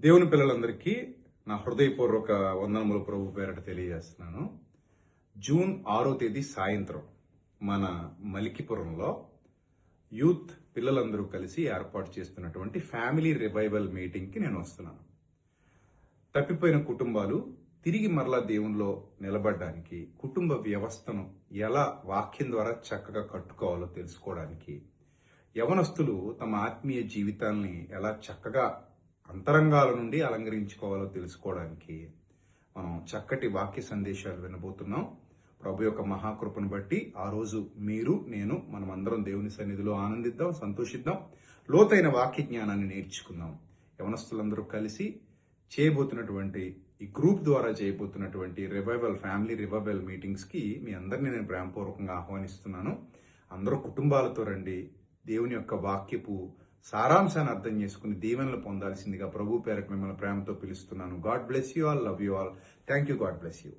దేవుని పిల్లలందరికీ నా హృదయపూర్వక వందనములు ప్రభు పేరట తెలియజేస్తున్నాను. జూన్ 6వ తేదీ సాయంత్రం మన మలికిపురంలో యూత్ పిల్లలందరూ కలిసి ఏర్పాటు చేస్తున్నటువంటి ఫ్యామిలీ రివైవల్ మీటింగ్కి నేను వస్తున్నాను. తప్పిపోయిన కుటుంబాలు తిరిగి మరలా దేవునిలో నిలబడడానికి, కుటుంబ వ్యవస్థను ఎలా వాక్యం ద్వారా చక్కగా కట్టుకోవాలో తెలుసుకోవడానికి, యవనస్తులు తమ ఆత్మీయ జీవితాన్ని ఎలా చక్కగా అంతరంగాల నుండి అలంకరించుకోవాలో తెలుసుకోవడానికి మనం చక్కటి వాక్య సందేశాలు వినబోతున్నాం. ప్రభు యొక్క మహాకృపను బట్టి ఆ రోజు మీరు, నేను, మనమందరం దేవుని సన్నిధిలో ఆనందిద్దాం, సంతోషిద్దాం, లోతైన వాక్య జ్ఞానాన్ని నేర్చుకుందాం. యవనస్తులందరూ కలిసి చేయబోతున్నటువంటి ఈ గ్రూప్ ద్వారా చేయబోతున్నటువంటి ఫ్యామిలీ రివైవల్ మీటింగ్స్కి మీ అందరినీ నేను ప్రేమపూర్వకంగా ఆహ్వానిస్తున్నాను. అందరూ కుటుంబాలతో రండి. దేవుని యొక్క వాక్యపు సారాంశాన్ని అర్థం చేసుకుని దీవెనలు పొందాల్సిందిగా ప్రభు పేరకు మిమ్మల్ని ప్రేమతో పిలుస్తున్నాను. God bless you all, love you all. Thank you. God bless you.